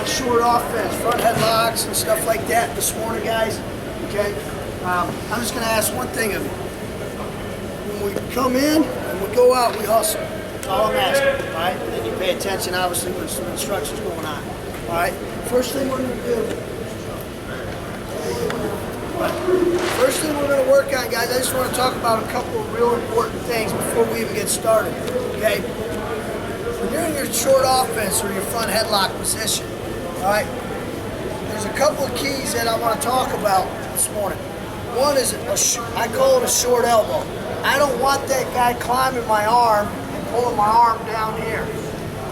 Short offense, front headlocks and stuff like that this morning, guys. Okay, I'm just going to ask one thing of you. When we come in and we go out, we hustle. That's all I'm asking. All right, and then you pay attention, obviously, when some instructions going on. All right. First thing we're going to do. First thing we're going to work on, guys. I just want to talk about a couple of real important things before we even get started. Okay. When you're in your short offense or your front headlock position. All right, there's a couple of keys that I want to talk about this morning. One is, I call it a short elbow. I don't want that guy climbing my arm and pulling my arm down here.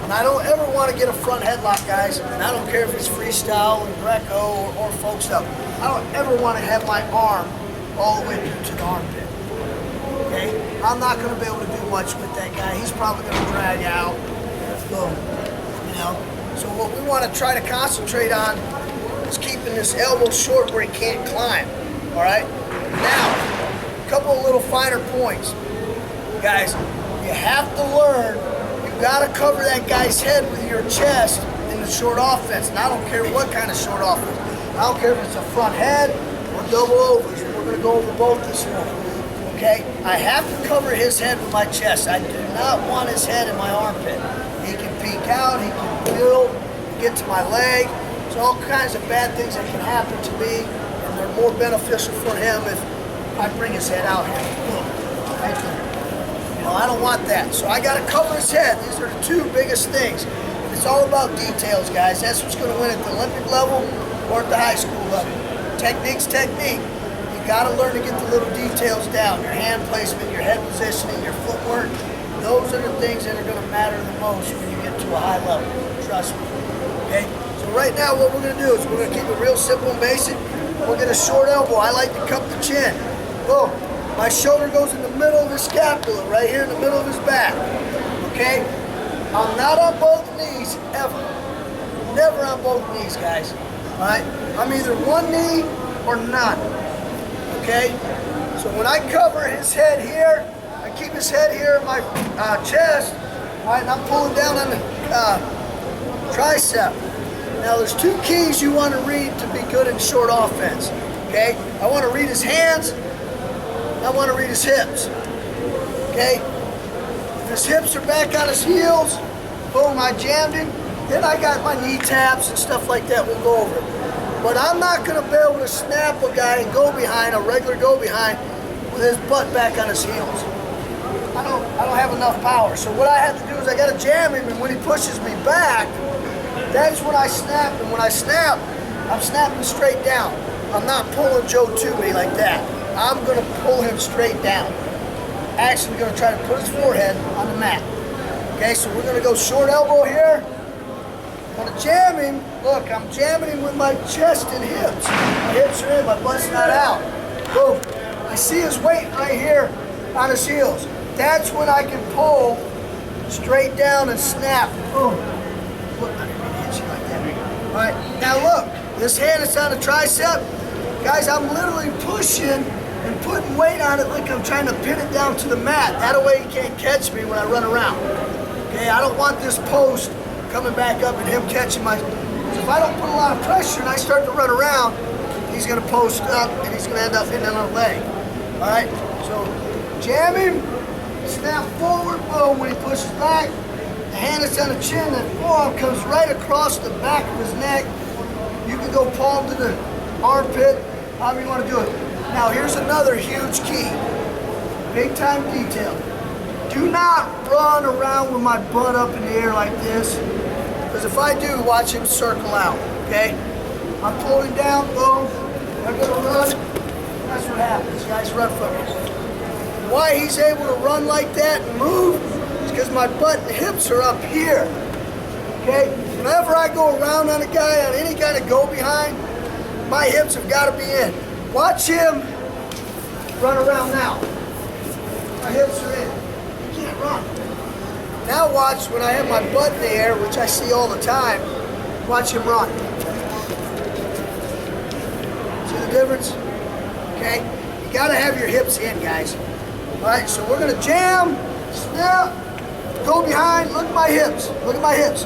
And I don't ever want to get a front headlock, guys, and I don't care if it's freestyle or Greco or folk stuff. I don't ever want to have my arm all the way through to the armpit. Okay? I'm not going to be able to do much with that guy. He's probably going to drag out. Boom. You know? So what we want to try to concentrate on is keeping this elbow short where he can't climb, all right? Now, a couple of little finer points. Guys, you have to learn, you've got to cover that guy's head with your chest in the short offense. And I don't care what kind of short offense. I don't care if it's a front head or double overs. We're going to go over both this morning, okay? I have to cover his head with my chest. I do not want his head in my armpit. He can peek out, he can build, get to my leg. There's all kinds of bad things that can happen to me, and they're more beneficial for him if I bring his head out here. Right there. You know, I don't want that. So I got to cover his head. These are the two biggest things. And it's all about details, guys. That's what's going to win at the Olympic level or at the high school level. Technique's technique. You got to learn to get the little details down. Your hand placement, your head positioning, your footwork. Those are the things that are going to matter the most when you get to a high level. Trust me. Okay? So right now what we're going to do is we're going to keep it real simple and basic. We'll get a short elbow. I like to cup the chin. Boom. My shoulder goes in the middle of his scapula, right here in the middle of his back. Okay? I'm not on both knees, ever. Never on both knees, guys. Alright? I'm either one knee or none. Okay? So when I cover his head here, I keep his head here in my chest, all right, and I'm pulling down on the tricep. Now there's two keys you want to read to be good in short offense, okay? I want to read his hands, I want to read his hips, okay? If his hips are back on his heels, boom, I jammed him. Then I got my knee taps and stuff like that, we'll go over it. But I'm not going to be able to snap a guy and go behind, a regular go behind, with his butt back on his heels. I don't have enough power. So what I have to do is I got to jam him, and when he pushes me back, that's when I snap. And when I snap, I'm snapping straight down. I'm not pulling Joe to me like that. I'm going to pull him straight down. Actually going to try to put his forehead on the mat. Okay, so we're going to go short elbow here. I'm going to jam him. Look, I'm jamming him with my chest and hips. My hips are in, my butt's not out. Boom. I see his weight right here on his heels. That's when I can pull straight down and snap. Boom. Look, I didn't mean to hit you like that. All right, now look, this hand is on the tricep. Guys, I'm literally pushing and putting weight on it like I'm trying to pin it down to the mat. That way he can't catch me when I run around. Okay, I don't want this post coming back up and him catching my... If I don't put a lot of pressure and I start to run around, he's going to post up and he's going to end up hitting on a leg. All right, so jam him. Snap forward, boom, when he pushes back. The hand is on the chin, that forearm comes right across the back of his neck. You can go palm to the armpit, however you want to do it. Now here's another huge key. Big time detail. Do not run around with my butt up in the air like this. Because if I do, watch him circle out, okay? I'm pulling down, boom. I'm gonna run. That's what happens, guys, run from me. Why he's able to run like that and move is because my butt and hips are up here. Okay? Whenever I go around on a guy on any kind of go behind, my hips have got to be in. Watch him run around now. My hips are in. He can't run. Now watch when I have my butt in the air, which I see all the time, watch him run. See the difference? Okay? You got to have your hips in, guys. Alright, so we're going to jam, snap, go behind, look at my hips, look at my hips.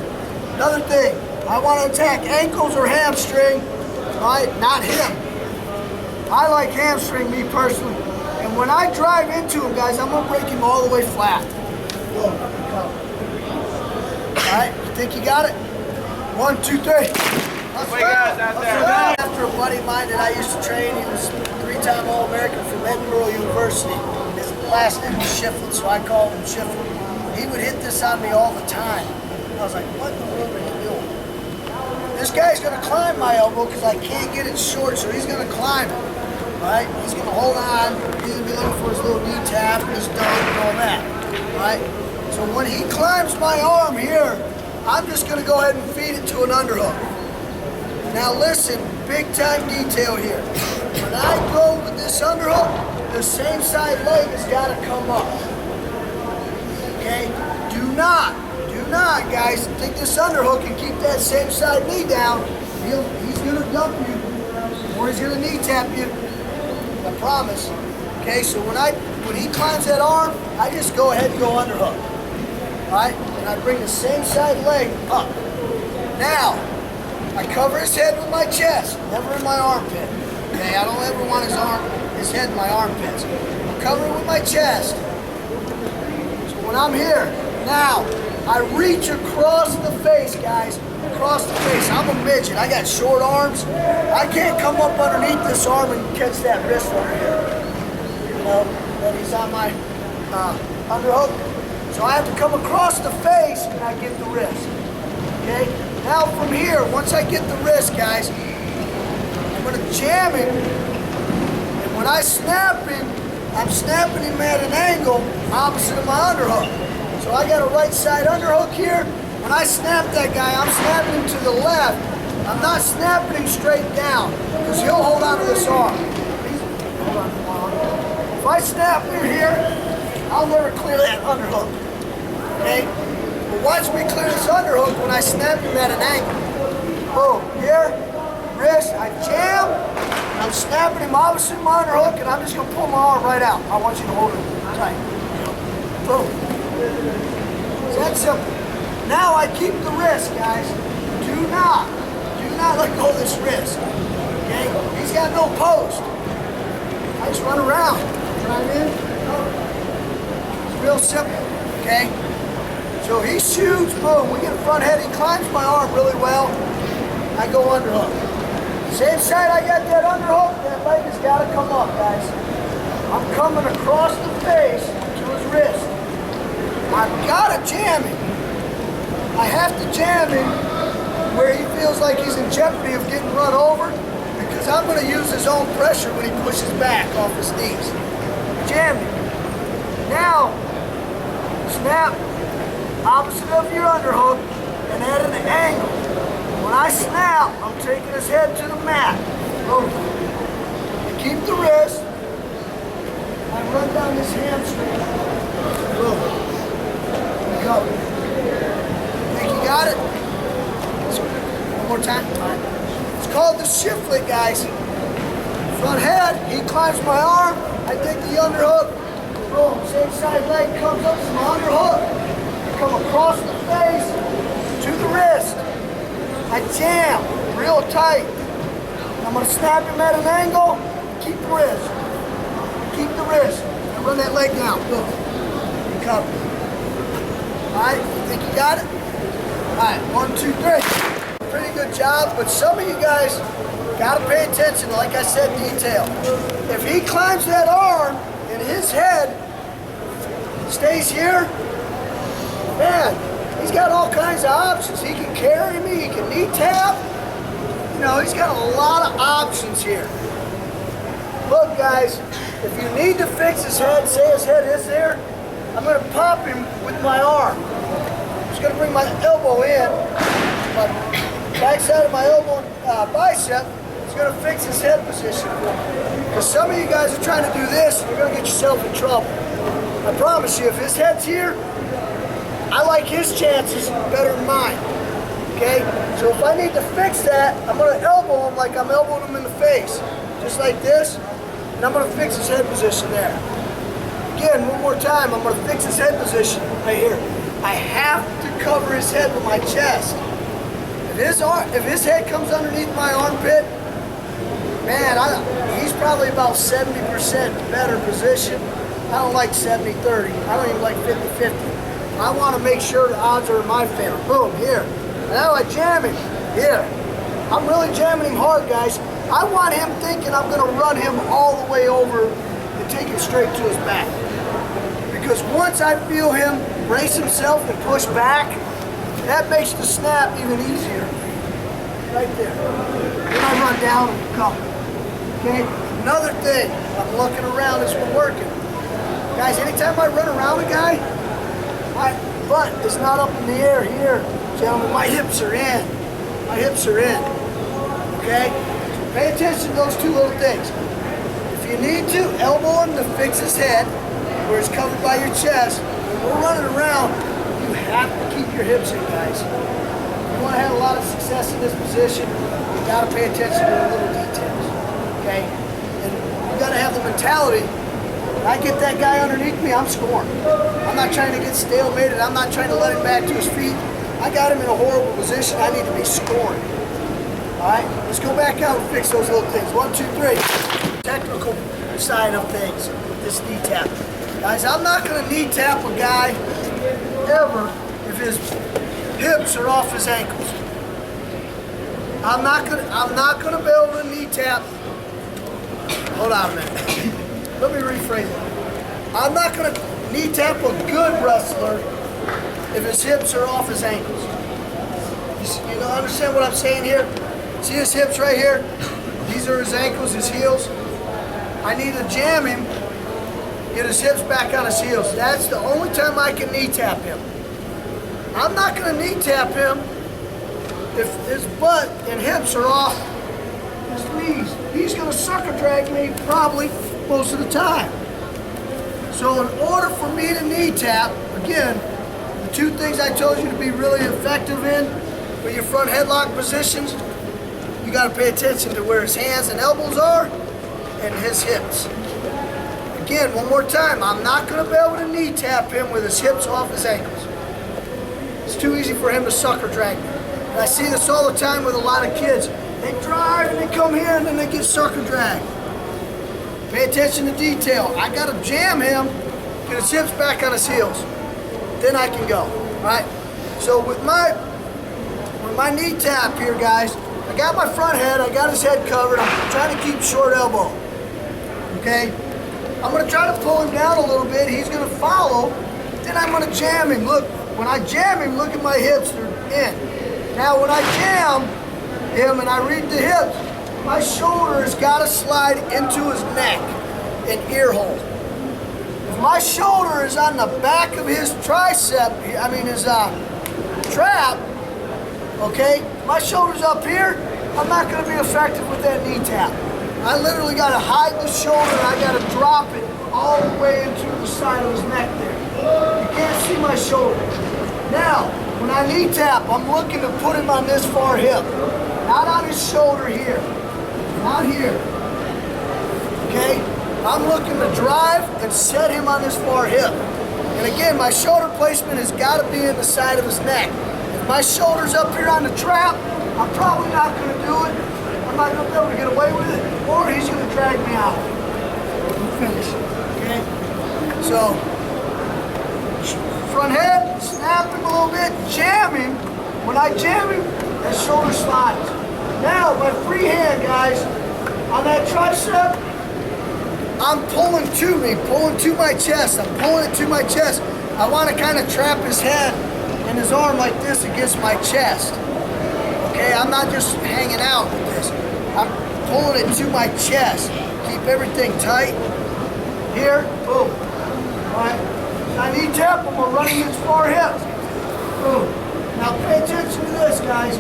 Another thing, I want to attack ankles or hamstring, right? Not him. I like hamstring, me personally. And when I drive into him, guys, I'm going to break him all the way flat. All right, you think you got it? 1, 2, 3. After a buddy of mine that I used to train, he was 3-time All-American from Edinburgh University. His last name was Shipley, so I called him Shipley. He would hit this on me all the time. I was like, what in the world are you doing? This guy's going to climb my elbow because I can't get it short, so he's going to climb it. Right? He's going to hold on. He's going to be looking for his little knee tap, his dunk, and all that. Right? So when he climbs my arm here, I'm just going to go ahead and feed it to an underhook. Now listen, big time detail here. When I go with this underhook, the same side leg has got to come up. Okay? Do not, guys, take this underhook and keep that same side knee down. He's going to dump you, or he's going to knee tap you. I promise. Okay, so when he climbs that arm, I just go ahead and go underhook. Alright? And I bring the same side leg up. Now, I cover his head with my chest, never in my armpit. Okay, I don't ever want his head in my armpits. I cover it with my chest. So when I'm here, now, I reach across the face, guys. Across the face. I'm a midget. I got short arms. I can't come up underneath this arm and catch that wrist over here. You know, that he's on my underhook. So I have to come across the face and I get the wrist. Okay? Now from here, once I get the wrist, guys, I'm going to jam him. And when I snap him, I'm snapping him at an angle opposite of my underhook. So I got a right side underhook here. When I snap that guy, I'm snapping him to the left. I'm not snapping him straight down because he'll hold on to this arm. If I snap him here, I'll never clear that underhook. Okay? But watch me clear this underhook when I snap him at an angle. Boom. Here, wrist, I jam. I'm snapping him opposite my underhook, and I'm just going to pull my arm right out. I want you to hold it tight. Boom. It's that simple. Now I keep the wrist, guys. Do not let go of this wrist. Okay? He's got no post. I just run around. Drive in. It's real simple. Okay? So he shoots, boom. We get a front head. He climbs my arm really well. I go underhook. Same side I got that underhook, that leg has got to come up, guys. I'm coming across the face to his wrist. I've got to jam him. I have to jam him where he feels like he's in jeopardy of getting run over because I'm going to use his own pressure when he pushes back off his knees. Jam him. Now, snap opposite of your underhook and at an angle. When I snap, I'm taking his head to the mat. Boom. I keep the wrist. I run down this hamstring. Boom. Go. Think you got it? One more time. All right. It's called the Shipley, guys. Front head, he climbs my arm. I take the underhook. Boom. Same side leg comes up to my underhook. I come across the face to the wrist. I jam real tight. I'm going to snap him at an angle. Keep the wrist. Keep the wrist. And run that leg down. Boom. Cover. Alright, you think you got it? Alright, 1, 2, 3. Pretty good job, but some of you guys gotta pay attention, like I said, detail. If he climbs that arm and his head stays here, man, he's got all kinds of options. He can carry me, he can knee tap. You know, he's got a lot of options here. Look, guys, if you need to fix his head, say his head is there, I'm going to pop him with my arm. I'm just going to bring my elbow in. My backside of my elbow bicep is going to fix his head position for me. Because some of you guys are trying to do this, you're going to get yourself in trouble. I promise you, if his head's here, I like his chances better than mine. Okay? So if I need to fix that, I'm going to elbow him like I'm elbowing him in the face. Just like this. And I'm going to fix his head position there. Again, one more time, I'm going to fix his head position right here. I have to cover his head with my chest. If if his head comes underneath my armpit, man, he's probably about 70% better position. I don't like 70-30. I don't even like 50-50. I want to make sure the odds are in my favor. Boom, here. Now I jam him. Here. I'm really jamming him hard, guys. I want him thinking I'm going to run him all the way over and take it straight to his back. Because once I feel him brace himself and push back, that makes the snap even easier. Right there. Then I run down and come. Okay? Another thing, I'm looking around as we're working. Guys, anytime I run around a guy, my butt is not up in the air here. Gentlemen, my hips are in. My hips are in. Okay? So pay attention to those two little things. If you need to, elbow him to fix his head, where it's covered by your chest. When we're running around, you have to keep your hips in, guys. If you want to have a lot of success in this position, you got to pay attention to the little details. Okay? And you got to have the mentality. When I get that guy underneath me, I'm scoring. I'm not trying to get stalemated. I'm not trying to let him back to his feet. I got him in a horrible position. I need to be scoring. All right? Let's go back out and fix those little things. 1, 2, 3. Technical side of things. This knee tap. Guys, I'm not going to knee tap a guy ever if his hips are off his ankles. I'm not gonna be able to knee tap. Hold on a minute. Let me rephrase it. I'm not gonna knee tap a good wrestler if his hips are off his ankles. You know, understand what I'm saying here? See his hips right here? These are his ankles, his heels. I need to jam him, get his hips back on his heels. That's the only time I can knee tap him. I'm not gonna knee tap him if his butt and hips are off his knees. He's gonna sucker drag me probably most of the time. So in order for me to knee tap, again, the two things I told you to be really effective in for your front headlock positions, you gotta pay attention to where his hands and elbows are and his hips. Again, one more time, I'm not gonna be able to knee tap him with his hips off his ankles. It's too easy for him to sucker drag me. And I see this all the time with a lot of kids. They drive and they come here and then they get sucker dragged. Pay attention to detail. I gotta jam him, get his hips back on his heels. Then I can go, right? So with my knee tap here, guys, I got my front head, I got his head covered. I'm trying to keep short elbow, okay? I'm gonna try to pull him down a little bit. He's gonna follow. Then I'm gonna jam him. Look, when I jam him, look at my hips, they're in. Now when I jam him and I read the hips, my shoulder has got to slide into his neck and ear hole. If my shoulder is on the back of his tricep, his trap, okay, my shoulder's up here, I'm not going to be effective with that knee tap. I literally got to hide the shoulder and I got to drop it all the way into the side of his neck there. You can't see my shoulder. Now, when I knee tap, I'm looking to put him on this far hip. Not on his shoulder here. Not here. Okay? I'm looking to drive and set him on this far hip. And again, my shoulder placement has got to be in the side of his neck. If my shoulder's up here on the trap, I'm probably not going to do it. I'm not going to be able to get away with it, or he's going to drag me out. Finish. Okay? So, front head, snap him a little bit, jam him. When I jam him, his shoulder slides. Now, my free hand, guys, on that tricep, I'm pulling to me, pulling to my chest. I'm pulling it to my chest. I want to kind of trap his head and his arm like this against my chest. Okay, I'm not just hanging out with this. I'm pulling it to my chest. Keep everything tight. Here, boom. All right. I knee tap him, we're running his far hip. Boom. Now pay attention to this, guys.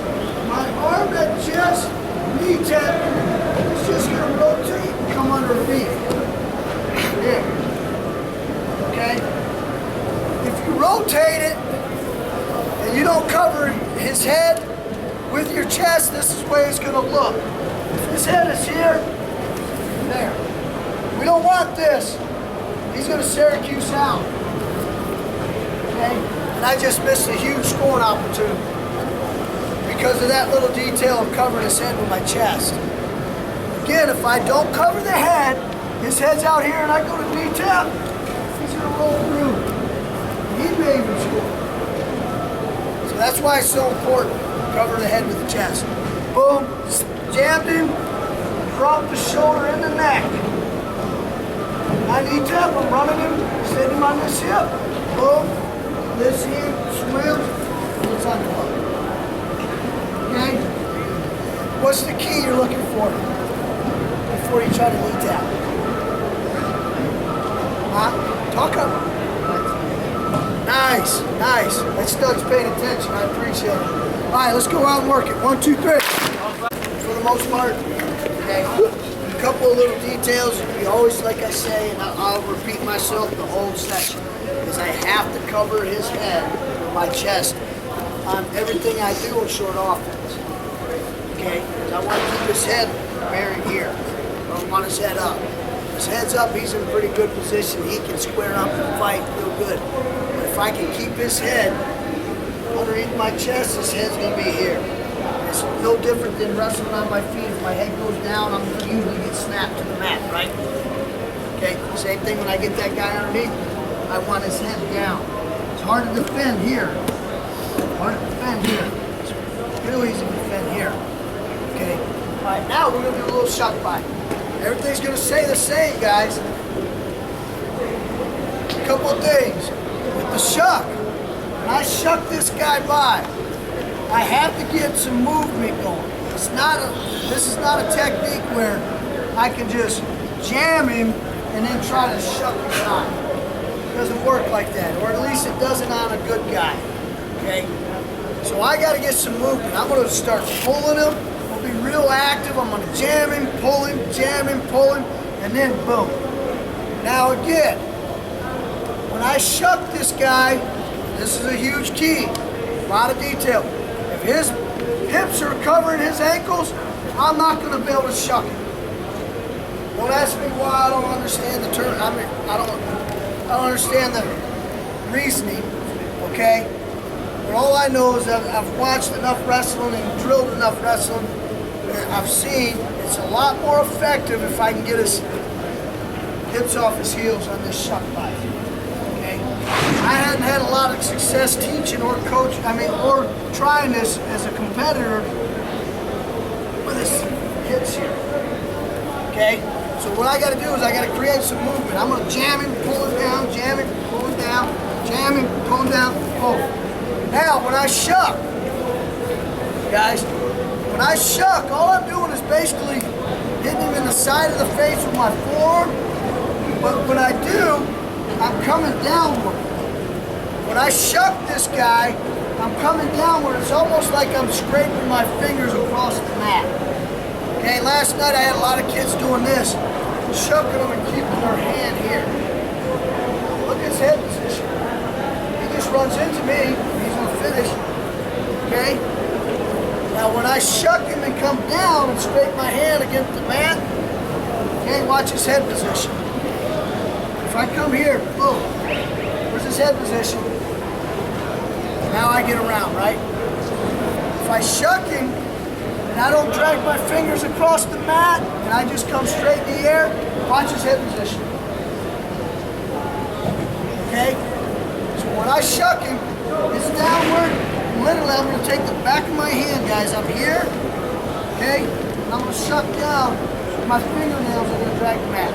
My arm that just knee tap is just gonna rotate and come underneath. There. Okay? If you rotate it and you don't cover his head with your chest, this is the way it's gonna look. If his head is here, there. We don't want this. He's gonna Syracuse out. Okay? And I just missed a huge scoring opportunity. because of that little detail of covering his head with my chest. Again, if I don't cover the head, his head's out here and I go to D-tap, he's gonna roll through. He may even score. So that's why it's so important. Cover the head with the chest. Boom, jammed him, dropped the shoulder in the neck. I D-tap, I'm running him, sitting him on this hip. Boom, this hip swims, it's on the hook. Okay? What's the key you're looking for before you try to knee tap? Huh? Talk up. Nice, nice. That Stug's paying attention. I appreciate it. All right, let's go out and work it. 1, 2, 3. For the most part, okay. A couple of little details. You always, like I say, and I'll repeat myself the whole session, is I have to cover his head with my chest on everything I do in short offense. Okay? Because I want to keep his head buried here. I don't want his head up. His head's up, he's in a pretty good position. He can square up and fight real good. But if I can keep his head underneath my chest, his head's going to be here. It's no different than wrestling on my feet. If my head goes down, I'm going to usually get snapped to the mat, right? Okay, same thing when I get that guy underneath. I want his head down. It's hard to defend here. Hard to defend here. It's real easy to defend here. Okay? All right, now we're going to do a little Shuck-by. Everything's going to stay the same, guys. A couple of things. With the shuck, when I shuck this guy by, I have to get some movement going. This is not a technique where I can just jam him and then try to shuck the guy. It doesn't work like that, or at least it doesn't on a good guy. Okay? So I got to get some movement. I'm going to start pulling him. I'll be real active. I'm going to jam him, pull him, and then boom. Now again, when I shuck this guy, this is a huge key. A lot of detail. If his hips are covering his ankles, I'm not going to be able to shuck him. Don't ask me why. I don't understand the term. I don't understand the reasoning. Okay. But all I know is that I've watched enough wrestling and drilled enough wrestling. I've seen it's a lot more effective if I can get his hips off his heels on this Shuck-by. Okay? I hadn't had a lot of success teaching or coaching, or trying this as a competitor with his hips here. Okay? So what I got to do is I got to create some movement. I'm going to jam him, pull him down, jam him, pull him down, jam him, pull him down, pull. Now, when I shuck, guys, when I shuck, all I'm doing is basically hitting him in the side of the face with my forearm. But when I do, I'm coming downward. When I shuck this guy, I'm coming downward. It's almost like I'm scraping my fingers across the mat. Okay, last night I had a lot of kids doing this, shucking them and keeping their hand here. Look at his head position. He just runs into me, he's gonna finish. Okay? Now when I shuck him and come down and scrape my hand against the mat, okay, watch his head position. If I come here, boom, where's his head position? Now I get around, right? If I shuck him and I don't drag my fingers across the mat and I just come straight in the air, watch his head position. Okay? So when I shuck him, it's downward. Literally, I'm going to take the back of my hand, guys, up here, okay? And I'm going to shuck down. My fingernails are going to drag the mat,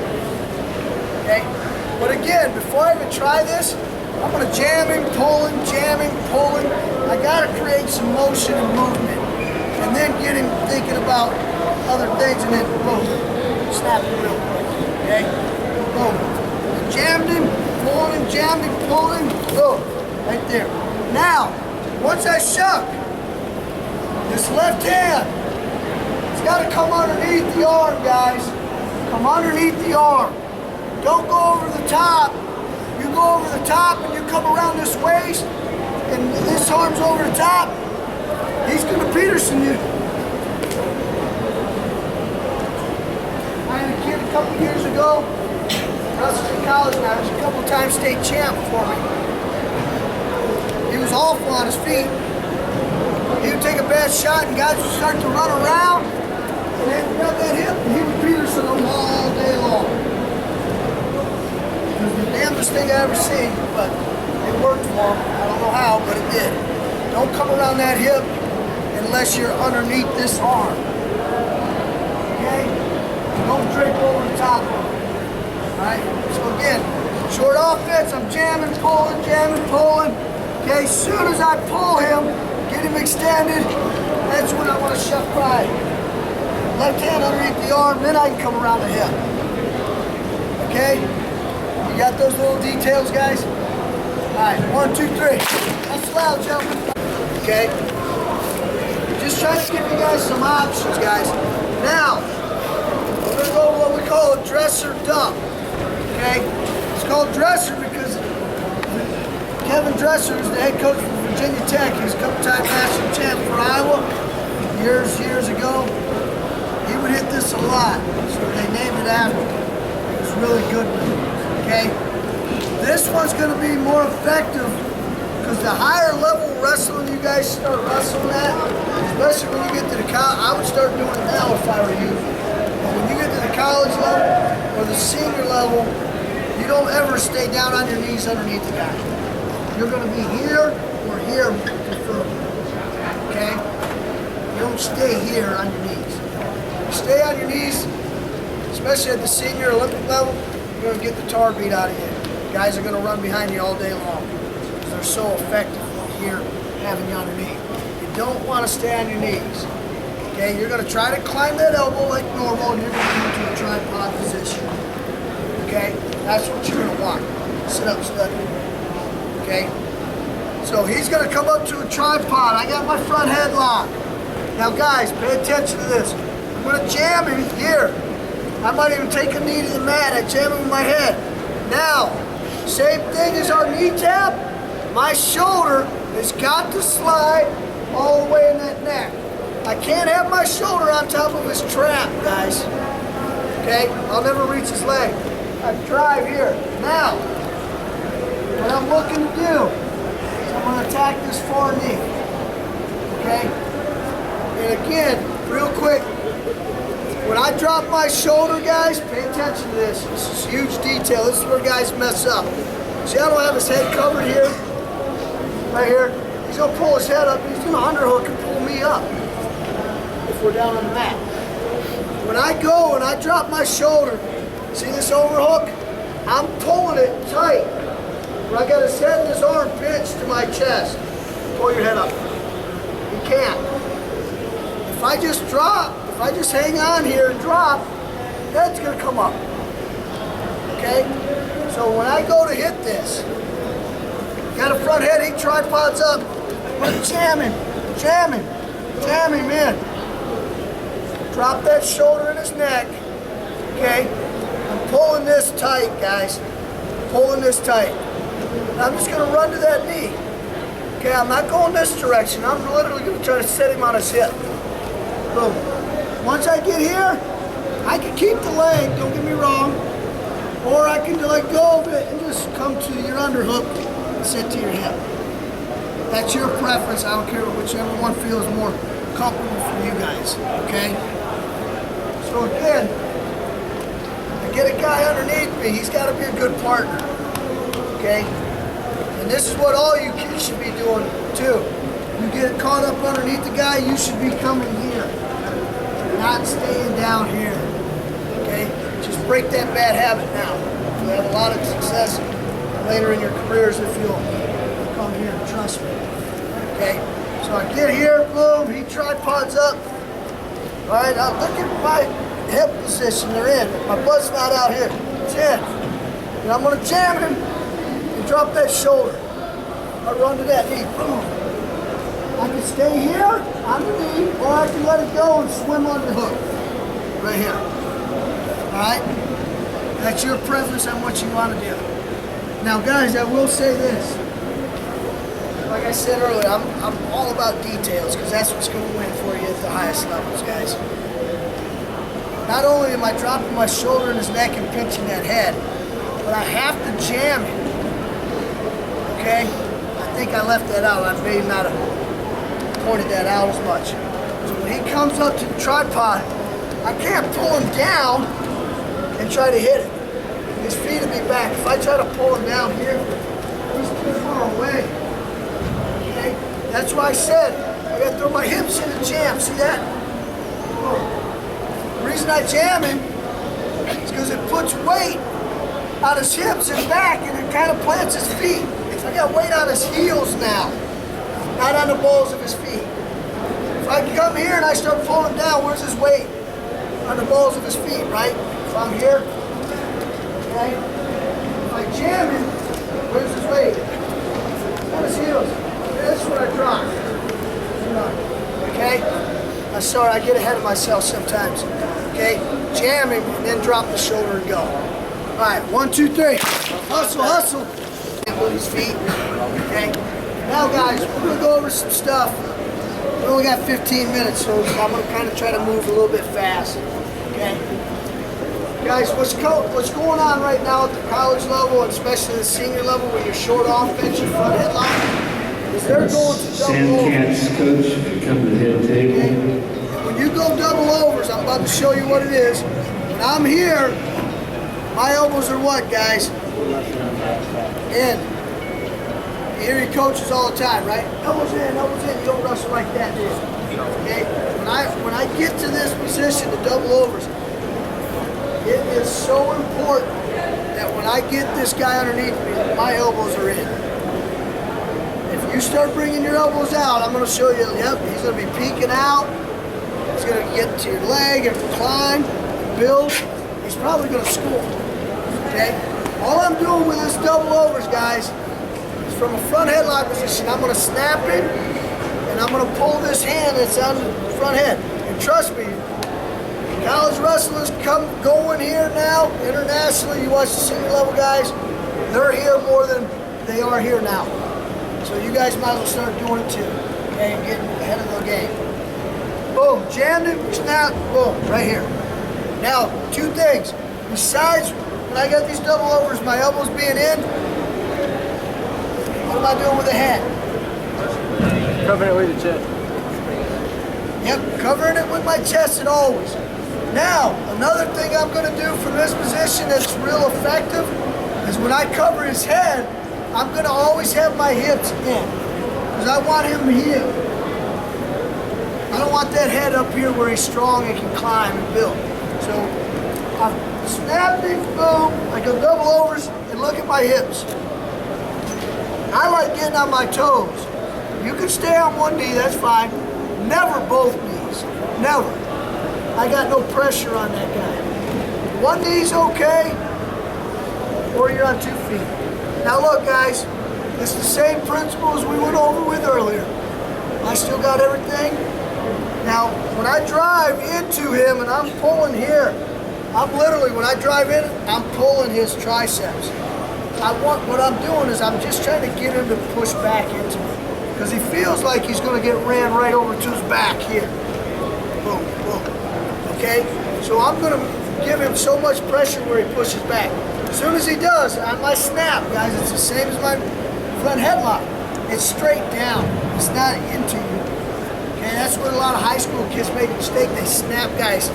okay? But again, before I even try this, I'm going to jam him, pulling, jamming, pulling. I got to create some motion and movement. And then get him thinking about other things, and then boom, snap it real quick, okay? Boom. I jammed him, pulled him, jammed him, pulled him, boom, right there. Now, once I shuck, this left hand, it's got to come underneath the arm, guys. Come underneath the arm. Don't go over the top. You go over the top and you come around this waist, and this arm's over the top, he's going to Peterson you. I had a kid a couple years ago, wrestled in college now, he was a couple times state champ for me. He was awful on his feet. he would take a bad shot and guys would start to run around and then grab that hip and he would Peterson them all day long. It was the damnedest thing I ever seen, but it worked for him. I don't know how, but it did. Don't come around that hip unless you're underneath this arm. Okay? Don't drape over the top of it. Alright? So again, short offense, I'm jamming, pulling, jamming, pulling. Okay, as soon as I pull him, get him extended, that's when I want to shuck-by. Left hand underneath the arm, then I can come around the hip. Okay? You got those little details, guys? Alright, 1, 2, 3. That's loud, gentlemen. Okay? Just trying to give you guys some options, guys. Now, we're going to go what we call a dresser dump. Okay? It's called dresser because Kevin Dresser is the head coach for Virginia Tech. He's a couple-time national champ for Iowa years ago. He would hit this a lot, so they named it after him. It was really good with him. Okay? This one's going to be more effective because the higher level wrestling you guys start wrestling at, especially when you get to the college, I would start doing it now if I were you. But when you get to the college level or the senior level, you don't ever stay down on your knees underneath the guy. You're going to be here or here, preferably. Okay? You don't stay here on your knees. You stay on your knees, especially at the senior Olympic level, you're going to get the tar beat out of you. Guys are going to run behind you all day long because they're so effective here having you on your knee. You don't want to stay on your knees. Okay? You're going to try to climb that elbow like normal and you're going to get into a tripod position. Okay? That's what you're going to want. Sit up, study. Okay? So he's going to come up to a tripod. I got my front headlock. Now guys, pay attention to this. I'm going to jam him here. I might even take a knee to the mat. I jam him with my head. Now, same thing as our knee tap. My shoulder has got to slide all the way in that neck. I can't have my shoulder on top of his trap, guys. Okay? I'll never reach his leg. I drive here. Now, what I'm looking to do is I'm going to attack this far knee. Okay? And again, real quick, when I drop my shoulder, guys, pay attention to this. This is huge detail. This is where guys mess up. See, I don't have his head covered here, right here. He's going to pull his head up. He's going to underhook and pull me up if we're down on the mat. When I go and I drop my shoulder, see this overhook? I'm pulling it tight. Where I got his head and his arm pinched to my chest. Pull your head up. You can't. If I just drop, if I just hang on here and drop, head's gonna come up. Okay? So when I go to hit this, got a front head, he tripods up, we're jamming, jam him in. Drop that shoulder in his neck. Okay? I'm pulling this tight, guys. Pulling this tight. And I'm just gonna run to that knee. Okay, I'm not going this direction. I'm literally gonna try to set him on his hip. Boom. Once I get here, I can keep the leg, don't get me wrong, or I can let go of it and just come to your underhook and sit to your hip. That's your preference. I don't care whichever one feels more comfortable for you guys, okay? So again, to get a guy underneath me, he's got to be a good partner, okay? And this is what all you kids should be doing too. You get caught up underneath the guy, you should be coming here. Not staying down here, okay? Just break that bad habit now. You'll have a lot of success later in your careers if you'll come here and trust me, okay? So I get here, boom, he tripods up. All right, now look at my hip position they're in. My butt's not out here, it's in. And I'm gonna jam him and drop that shoulder. I run to that knee, boom. I can stay here on the knee, or I can let it go and swim on the hook. Right here. Alright? That's your preference on what you want to do. Now guys, I will say this. Like I said earlier, I'm all about details because that's what's going to win for you at the highest levels, guys. Not only am I dropping my shoulder in his neck and pinching that head, but I have to jam him. Okay? I think I left that out. I may not have pointed that out as much. So when he comes up to the tripod, I can't pull him down and try to hit it. His feet will be back. If I try to pull him down here, he's too far away. Okay? That's why I said I gotta throw my hips in the jam. See that? The reason I jam him is because it puts weight on his hips and back, and it kind of plants his feet. So I got weight on his heels now, not on the balls of his feet. If I come here and I start pulling him down, where's his weight? On the balls of his feet, right? If I'm here, okay? If I jam him, where's his weight? On his heels. This is what I drop. Okay? I'm sorry, I get ahead of myself sometimes. Okay? Jam him and then drop the shoulder and go. All right, 1, 2, 3. Hustle, hustle. With his feet. Okay? Now, guys, we're going to go over some stuff. We only got 15 minutes, so I'm going to kind of try to move a little bit fast. Okay? Guys, what's going on right now at the college level, and especially the senior level, when you're short offense, your front headlock, is they're going to double overs. Coach, come to the head table. Okay? When you go double overs, I'm about to show you what it is. When I'm here, my elbows are what, guys? In. You hear your coaches all the time, right? Elbows in, elbows in. You don't wrestle like that, do you? Okay? When I get to this position, the double overs, it is so important that when I get this guy underneath me, my elbows are in. If you start bringing your elbows out, I'm going to show you, yep, he's going to be peeking out. He's going to get to your leg and climb, build. He's probably going to score. Okay? All I'm doing with this double overs, guys, is from a front headlock position, I'm going to snap it, and I'm going to pull this hand that's on the front head. And trust me, college wrestlers going here now, internationally, you watch the senior level guys, they're here more than they are here now. So you guys might as well start doing it too, okay, and getting ahead of the game. Boom, jammed it, snap, boom, right here. Now, 2 things. Besides, when I got these double overs, my elbows being in, what am I doing with the head? Covering it with your chest. Yep, covering it with my chest and always. Now, another thing I'm going to do from this position that's real effective is when I cover his head, I'm going to always have my hips in. Because I want him here. I don't want that head up here where he's strong and can climb and build. So, I'm snapping, boom, I go double overs, and look at my hips. I like getting on my toes. You can stay on one knee, that's fine. Never both knees, never. I got no pressure on that guy. One knee's okay, or you're on 2 feet. Now look, guys, it's the same principles we went over with earlier. I still got everything. Now, when I drive into him and I'm pulling here, I'm literally, when I drive in, I'm pulling his triceps. What I'm doing is I'm just trying to get him to push back into me. Because he feels like he's going to get ran right over to his back here. Boom, boom. Okay? So I'm going to give him so much pressure where he pushes back. As soon as he does, on my snap, guys, it's the same as my front headlock. It's straight down. It's not into you. Okay, that's where a lot of high school kids make a mistake. They snap guys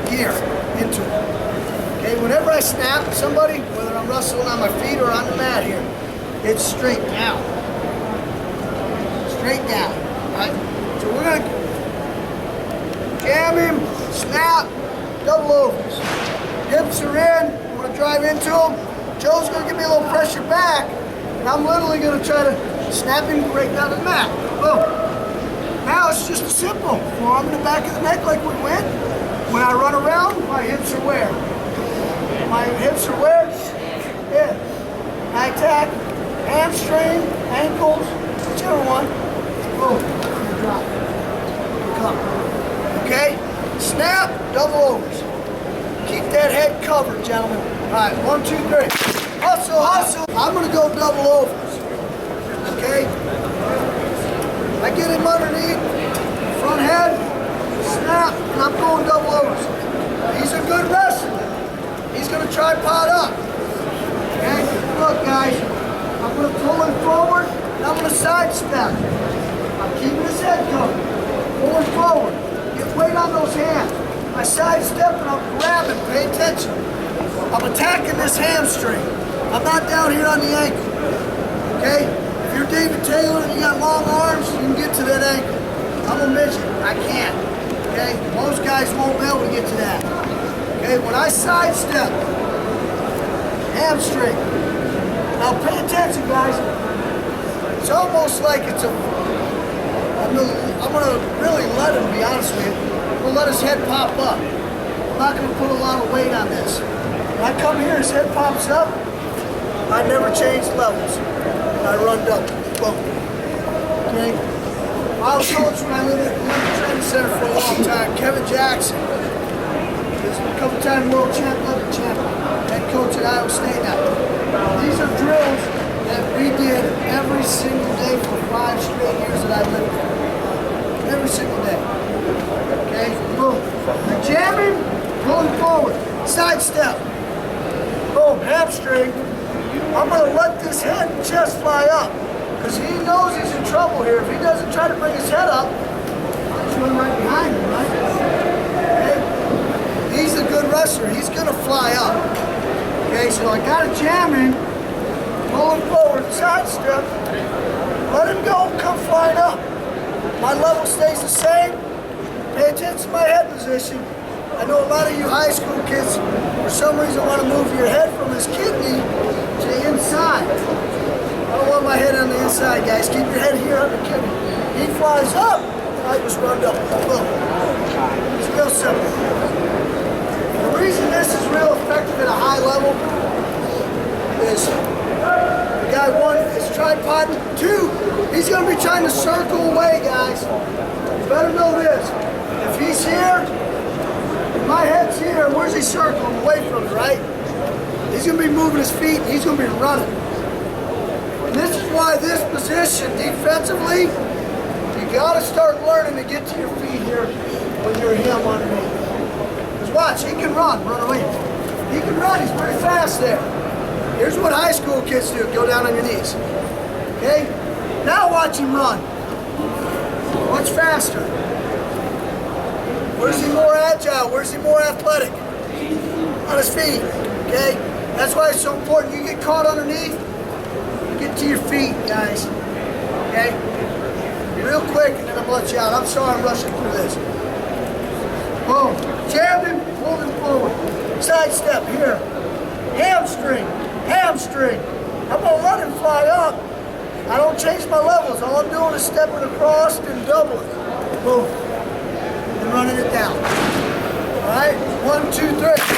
here into it. Okay, whenever I snap somebody, whether I'm wrestling on my feet or on the mat here, it's straight down. Straight down. Right? So we're gonna jam him, snap, double overs. Hips are in. I'm gonna drive into him. Joe's gonna give me a little pressure back, and I'm literally gonna try to snap him right down the mat. Boom. Now it's just a simple forearm in the back of the neck like we went. When I run around, my hips are where? My hips are where? Yeah. I attack, hamstring, ankles, whichever one. Boom. Drop. Come. Okay? Snap, double overs. Keep that head covered, gentlemen. All right, 1, 2, 3. Hustle, hustle. I'm going to go double overs. Okay? I get him underneath, front head, snap, and I'm going double overs. He's a good wrestler. He's going to tripod up. Okay? Look, guys, I'm going to pull him forward, and I'm going to sidestep. I'm keeping his head covered. Pulling forward. Get weight on those hands. I sidestep and I'm grabbing. Pay attention. I'm attacking this hamstring. I'm not down here on the ankle. Okay? If you're David Taylor and you got long arms, you can get to that ankle. I'm a midget. I can't. Okay? Most guys won't be able to get to that. Okay? When I sidestep, hamstring. Now pay attention, guys. It's almost like it's a... I'm gonna really let him, be honest with you. I'm gonna let his head pop up. I'm not gonna put a lot of weight on this. When I come here, his head pops up. I never change levels. I run double. Boom. Okay? I was coach when I lived at the Olympic Training Center for a long time. Kevin Jackson. He's a couple-time world champ, Olympic champion. Head coach at Iowa State now. These are drills that we did every single day for 5 straight years that I lived there. Every single day. Okay? Boom. You're jamming, pulling forward. Sidestep. Boom. Hamstring. I'm going to let this head and chest fly up. Because he knows he's in trouble here. If he doesn't try to bring his head up, I'll just run right behind him, right? Okay? He's a good wrestler. He's going to fly up. Okay, so I got to jam him. Pulling forward, sidestep. Let him go, come flying up. My level stays the same. Pay attention to my head position. I know a lot of you high school kids, for some reason, want to move your head from his kidney to the inside. I don't want my head on the inside, guys. Keep your head here on the kidney. He flies up, I just run up. Boom. It's real simple. The reason this is real effective at a high level is the guy 1 is tripod, 2, he's going to be trying to circle away, guys. You better know this. If he's here, my head's here, where's he circling? Away from it, right? He's going to be moving his feet, and he's going to be running. And this is why this position, defensively, you got to start learning to get to your feet here when you're him underneath. Because watch, he can run away. He can run, he's pretty fast there. Here's what high school kids do, go down on your knees. Okay? Now watch him run. Much faster. Where's he more agile? Where's he more athletic? On his feet. Okay? That's why it's so important. You get caught underneath, get to your feet, guys. Okay? Real quick, and then I'm gonna let you out. I'm sorry I'm rushing through this. Boom. Jab him, pull him forward. Sidestep here. Hamstring. Hamstring. I'm gonna let him fly up. I don't change my levels. All I'm doing is stepping across and doubling. Boom. And running it down. All right? 1, 2, 3.